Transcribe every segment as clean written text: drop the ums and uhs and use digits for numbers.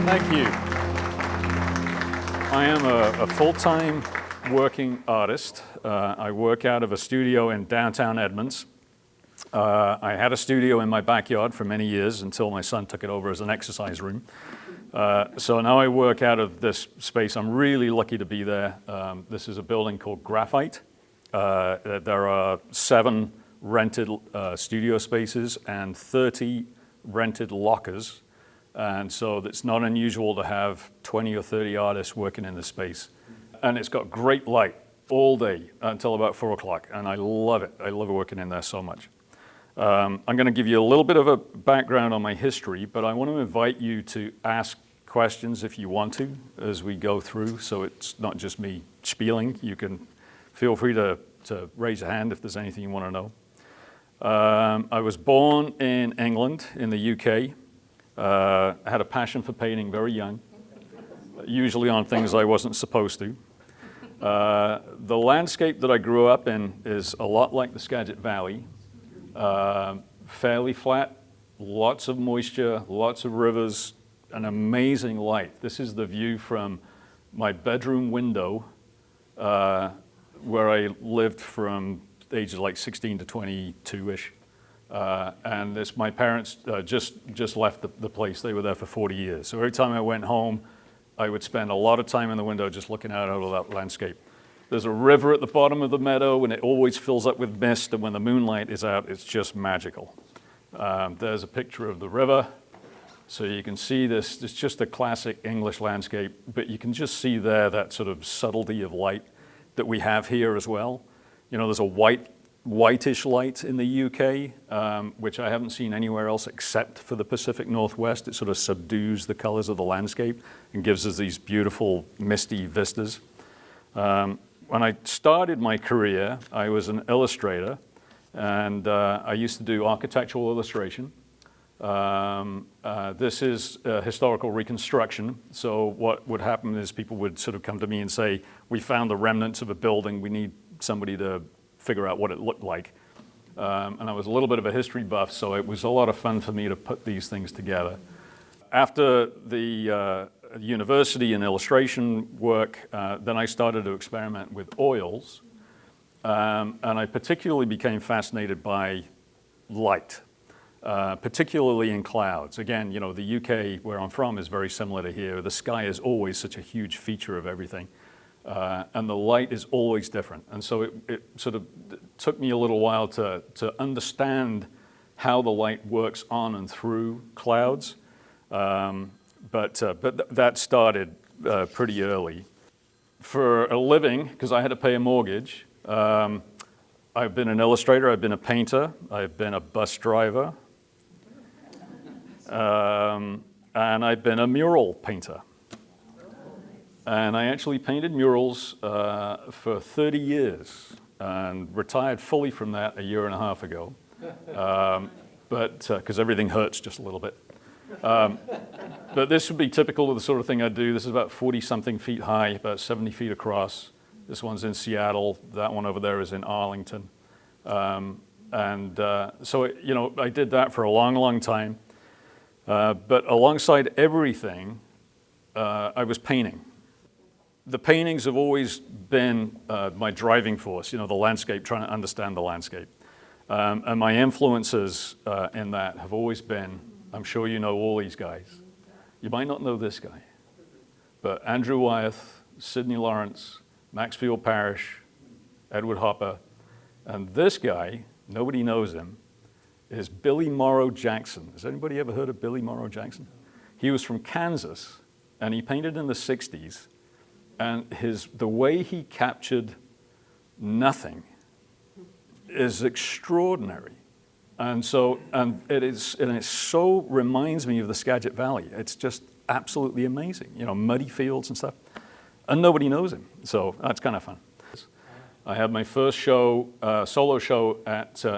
Thank you. I am a full-time working artist. I work out of a studio in downtown Edmonds. I had a studio in my backyard for many years until my son took it over as an exercise room. So now I work out of this space. I'm really lucky to be there. This is a building called Graphite. There are 7 rented studio spaces and 30 rented lockers. And so it's not unusual to have 20 or 30 artists working in the space. And it's got great light all day until about 4 o'clock. And I love it. I love working in there so much. I'm going to give you a little bit of a background on my history, but I want to invite you to ask questions if you want to as we go through. So it's not just me spieling. You can feel free to raise a hand if there's anything you want to know. I was born in England, in the UK. I had a passion for painting very young, usually on things I wasn't supposed to. The landscape that I grew up in is a lot like the Skagit Valley, fairly flat, lots of moisture, lots of rivers, an amazing light. This is the view from my bedroom window where I lived from ages like 16 to 22-ish. And my parents just left the place. They were there for 40 years. So every time I went home, I would spend a lot of time in the window just looking out over that landscape. There's a river at the bottom of the meadow, and it always fills up with mist, and when the moonlight is out, it's just magical. There's a picture of the river. So you can see this. It's just a classic English landscape, but you can just see there that sort of subtlety of light that we have here as well. You know, there's a whitish light in the UK, which I haven't seen anywhere else except for the Pacific Northwest. It sort of subdues the colors of the landscape and gives us these beautiful misty vistas. When I started my career, I was an illustrator, and I used to do architectural illustration. This is historical reconstruction. So what would happen is people would sort of come to me and say, we found the remnants of a building. We need somebody to figure out what it looked like. And I was a little bit of a history buff, so it was a lot of fun for me to put these things together. After the university and illustration work, then I started to experiment with oils. And I particularly became fascinated by light, particularly in clouds. Again, you know, the UK, where I'm from, is very similar to here. The sky is always such a huge feature of everything. And the light is always different. And so it sort of took me a little while to understand how the light works on and through clouds. But that started pretty early. For a living, because I had to pay a mortgage, I've been an illustrator, I've been a painter, I've been a bus driver, and I've been a mural painter. And I actually painted murals for 30 years and retired fully from that a year and a half ago. But because everything hurts just a little bit. But this would be typical of the sort of thing I do. This is about 40-something feet high, about 70 feet across. This one's in Seattle. That one over there is in Arlington. So, you know, I did that for a long, long time. But alongside everything, I was painting. The paintings have always been my driving force, you know, the landscape, trying to understand the landscape. And my influences in that have always been, I'm sure you know all these guys. You might not know this guy, but Andrew Wyeth, Sidney Lawrence, Maxfield Parrish, Edward Hopper, and this guy, nobody knows him, is Billy Morrow Jackson. Has anybody ever heard of Billy Morrow Jackson? He was from Kansas, and he painted in the 60s. And the way he captured nothing is extraordinary. And it so reminds me of the Skagit Valley. It's just absolutely amazing. You know, muddy fields and stuff. And nobody knows him. So that's kind of fun. I had my first show, solo show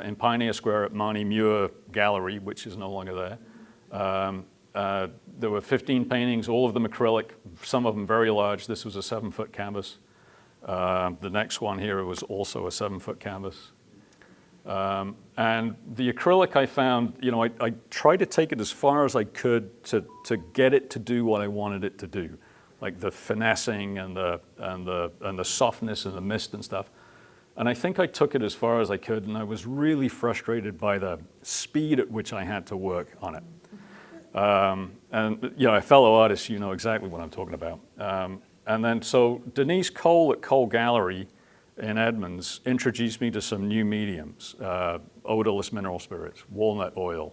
in Pioneer Square at Marnie Muir Gallery, which is no longer there. There were 15 paintings, all of them acrylic, some of them very large. This was a 7-foot canvas. The next one here was also a 7-foot canvas. And the acrylic I found, I tried to take it as far as I could to get it to do what I wanted it to do, like the finessing and the softness and the mist and stuff. And I think I took it as far as I could, and I was really frustrated by the speed at which I had to work on it. And a fellow artist, you know exactly what I'm talking about. And then so Denise Cole at Cole Gallery in Edmonds introduced me to some new mediums, odorless mineral spirits, walnut oil,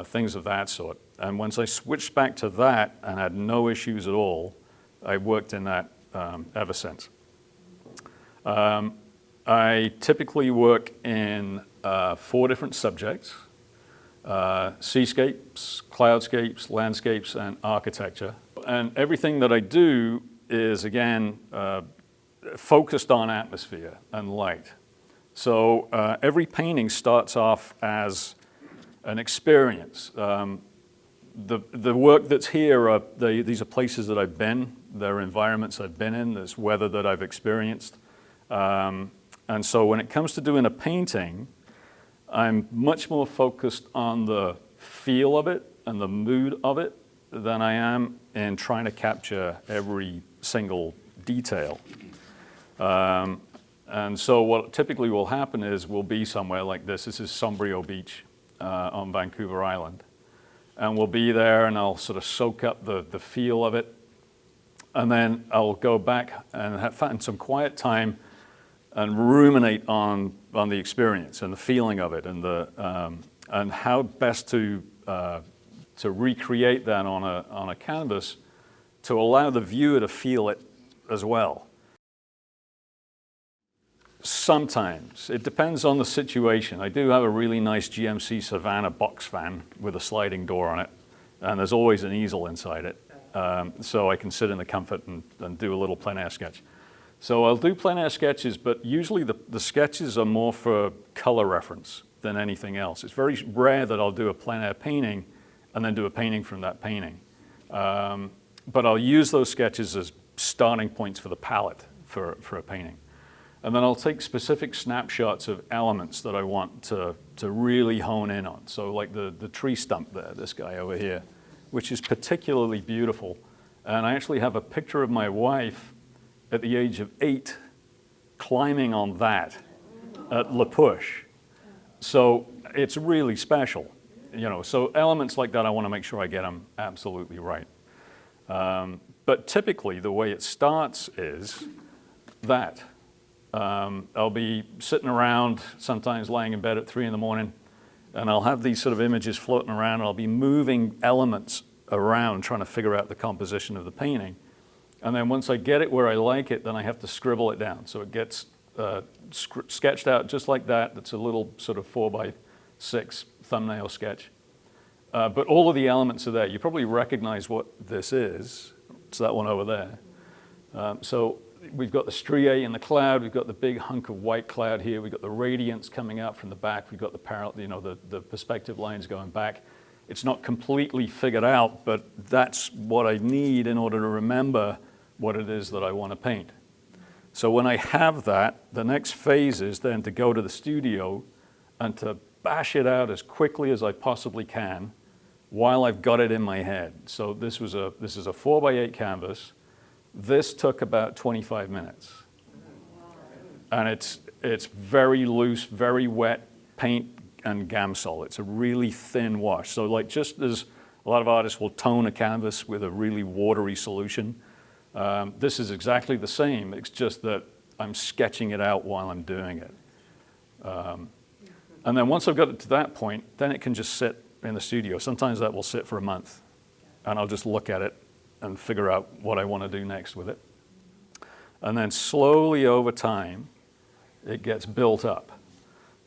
things of that sort. And once I switched back to that and had no issues at all, I worked in that ever since. I typically work in 4 different subjects: seascapes, cloudscapes, landscapes, and architecture. And everything that I do is, again, focused on atmosphere and light. So every painting starts off as an experience. The work that's here, these are places that I've been, they're environments I've been in, there's weather that I've experienced. And so when it comes to doing a painting, I'm much more focused on the feel of it and the mood of it than I am in trying to capture every single detail. And so what typically will happen is we'll be somewhere like this. This is Sombrio Beach on Vancouver Island. And we'll be there and I'll sort of soak up the feel of it. And then I'll go back and find some quiet time and ruminate on the experience and the feeling of it and how best to recreate that on a canvas to allow the viewer to feel it as well. Sometimes. It depends on the situation. I do have a really nice GMC Savannah box fan with a sliding door on it, and there's always an easel inside it, so I can sit in the comfort and do a little plein air sketch. So I'll do plein air sketches, but usually the sketches are more for color reference than anything else. It's very rare that I'll do a plein air painting and then do a painting from that painting. But I'll use those sketches as starting points for the palette for a painting. And then I'll take specific snapshots of elements that I want to really hone in on. So like the tree stump there, this guy over here, which is particularly beautiful. And I actually have a picture of my wife at the age of 8 climbing on that at La Push. So it's really special. So elements like that, I want to make sure I get them absolutely right. But typically the way it starts is that. I'll be sitting around, sometimes laying in bed at 3 in the morning, and I'll have these sort of images floating around, and I'll be moving elements around trying to figure out the composition of the painting. And then once I get it where I like it, then I have to scribble it down. So it gets sketched out just like that. It's a little sort of 4x6 thumbnail sketch. But all of the elements are there. You probably recognize what this is. It's that one over there. So we've got the striae in the cloud. We've got the big hunk of white cloud here. We've got the radiance coming out from the back. We've got the perspective lines going back. It's not completely figured out, but that's what I need in order to remember what it is that I want to paint. So when I have that, the next phase is then to go to the studio and to bash it out as quickly as I possibly can while I've got it in my head. So this is a 4x8 canvas. This took about 25 minutes. And it's very loose, very wet paint and Gamsol. It's a really thin wash. So like just as a lot of artists will tone a canvas with a really watery solution, this is exactly the same. It's just that I'm sketching it out while I'm doing it. And then once I've got it to that point, then it can just sit in the studio. Sometimes that will sit for a month, and I'll just look at it and figure out what I want to do next with it. And then slowly over time, it gets built up.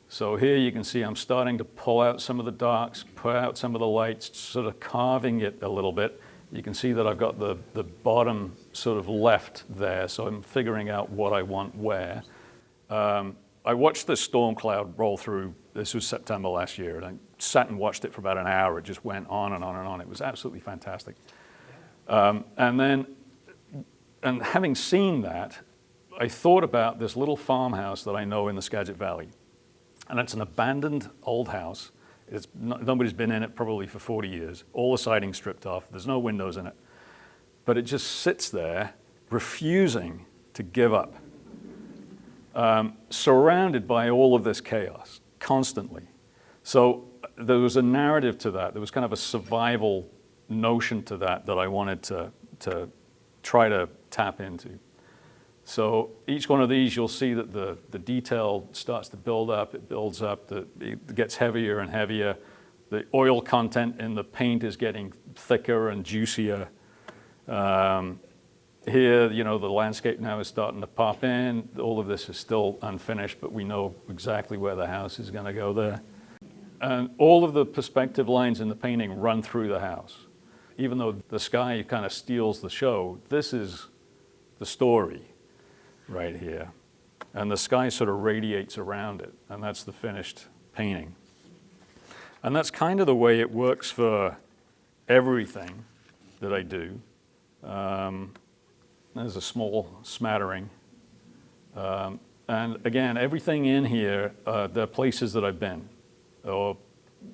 So here you can see I'm starting to pull out some of the darks, pull out some of the lights, sort of carving it a little bit. You can see that I've got the bottom sort of left there, so I'm figuring out what I want where. I watched this storm cloud roll through. This was September last year, and I sat and watched it for about an hour. It just went on and on and on. It was absolutely fantastic. And having seen that, I thought about this little farmhouse that I know in the Skagit Valley. And it's an abandoned old house. Nobody's been in it probably for 40 years. All the siding's stripped off. There's no windows in it. But it just sits there, refusing to give up, surrounded by all of this chaos, constantly. So there was a narrative to that. There was kind of a survival notion to that I wanted to try to tap into. So each one of these, you'll see that the detail starts to build up, it builds up, it gets heavier and heavier. The oil content in the paint is getting thicker and juicier. Here, the landscape now is starting to pop in. All of this is still unfinished, but we know exactly where the house is going to go there. And all of the perspective lines in the painting run through the house. Even though the sky kind of steals the show, this is the story right here. And the sky sort of radiates around it, and that's the finished painting. And that's kind of the way it works for everything that I do. There's a small smattering. And again, everything in here, there are places that I've been, or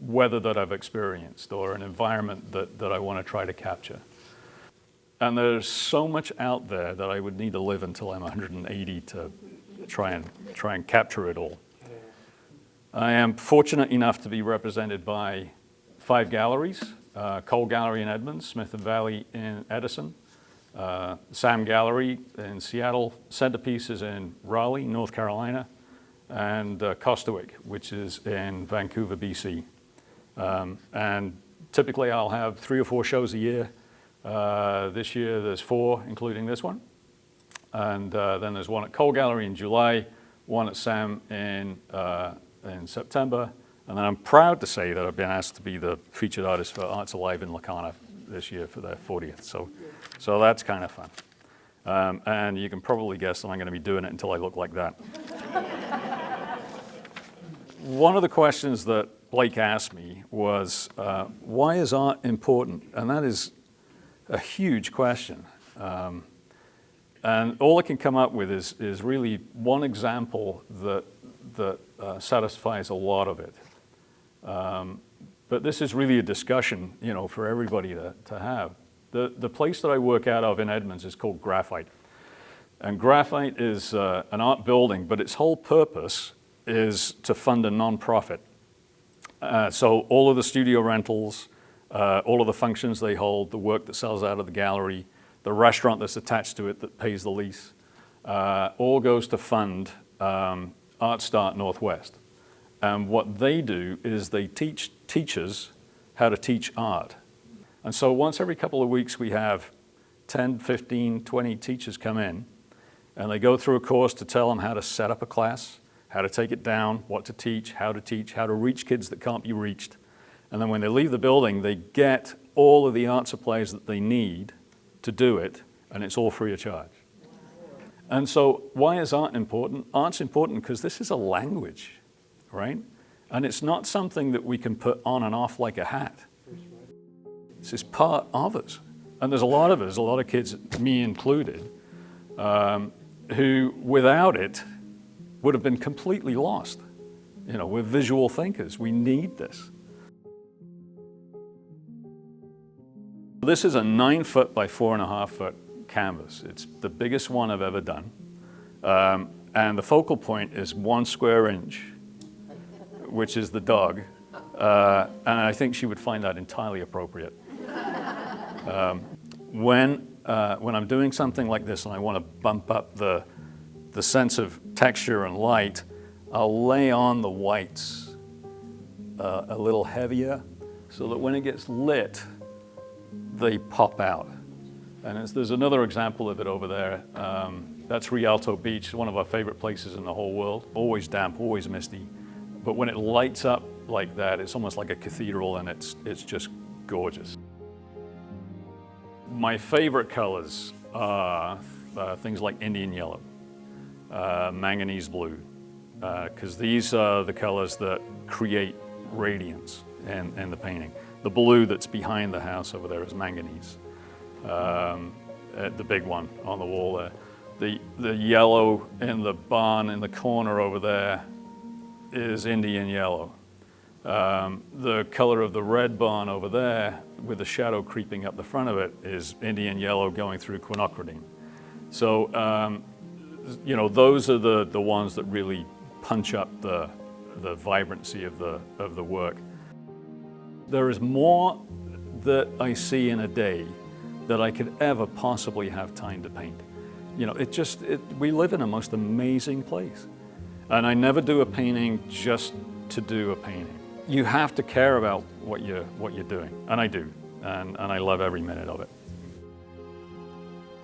weather that I've experienced, or an environment that I want to try to capture. And there's so much out there that I would need to live until I'm 180 to try and capture it all. I am fortunate enough to be represented by 5 galleries: Cole Gallery in Edmonds, Smith and Valley in Edison, Sam Gallery in Seattle, Centerpiece is in Raleigh, North Carolina, and Costawick, which is in Vancouver, BC. And typically I'll have 3 or 4 shows a year. This year there's 4, including this one. And then there's one at Cole Gallery in July, one at Sam in September. And then I'm proud to say that I've been asked to be the featured artist for Arts Alive in Lacana this year for their 40th. So that's kind of fun. And you can probably guess that I'm going to be doing it until I look like that. One of the questions that Blake asked me was, why is art important? And that is a huge question. And all I can come up with is really one example that satisfies a lot of it. But this is really a discussion, for everybody to have. The place that I work out of in Edmonds is called Graphite. And Graphite is an art building, but its whole purpose is to fund a nonprofit. So all of the studio rentals, all of the functions they hold, the work that sells out of the gallery, the restaurant that's attached to it that pays the lease, all goes to fund Art Start Northwest. And what they do is they teach teachers how to teach art. And so once every couple of weeks we have 10, 15, 20 teachers come in, and they go through a course to tell them how to set up a class, how to take it down, what to teach, how to reach kids that can't be reached. And then when they leave the building, they get all of the art supplies that they need to do it, and it's all free of charge. And so why is art important? Art's important because this is a language, right? And it's not something that we can put on and off like a hat. This is part of us. And there's a lot of us, a lot of kids, me included, who without it would have been completely lost. We're visual thinkers. We need this. This is a 9-foot by 4.5-foot canvas. It's the biggest one I've ever done. And the focal point is 1 square inch, which is the dog. And I think she would find that entirely appropriate. When I'm doing something like this and I want to bump up the sense of texture and light, I'll lay on the whites a little heavier so that when it gets lit, they pop out. And there's another example of it over there. That's Rialto Beach, one of our favorite places in the whole world. Always damp, always misty. But when it lights up like that, it's almost like a cathedral, and it's just gorgeous. My favorite colors are things like Indian yellow, manganese blue, because these are the colors that create radiance in the painting. The blue that's behind the house over there is manganese, the big one on the wall there. The yellow in the barn in the corner over there is Indian yellow. The color of the red barn over there with the shadow creeping up the front of it is Indian yellow going through quinacridine. So, those are the ones that really punch up the vibrancy of the work. There is more that I see in a day that I could ever possibly have time to paint. We live in a most amazing place. And I never do a painting just to do a painting. You have to care about what you're doing, and I do, and I love every minute of it.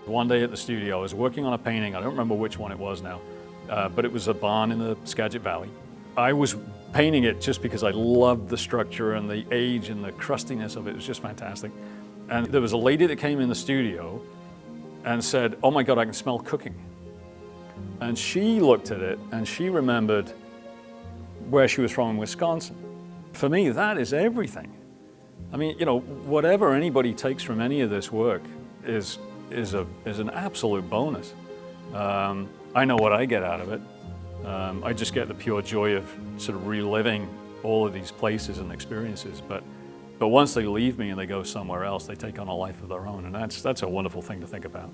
One day at the studio, I was working on a painting. I don't remember which one it was now, but it was a barn in the Skagit Valley. I was painting it just because I loved the structure and the age and the crustiness of it. It was just fantastic. And there was a lady that came in the studio and said, "Oh my God, I can smell cooking." And she looked at it and she remembered where she was from in Wisconsin. For me, that is everything. I mean, whatever anybody takes from any of this work is an absolute bonus. I know what I get out of it. I just get the pure joy of sort of reliving all of these places and experiences. But once they leave me and they go somewhere else, they take on a life of their own, and that's a wonderful thing to think about.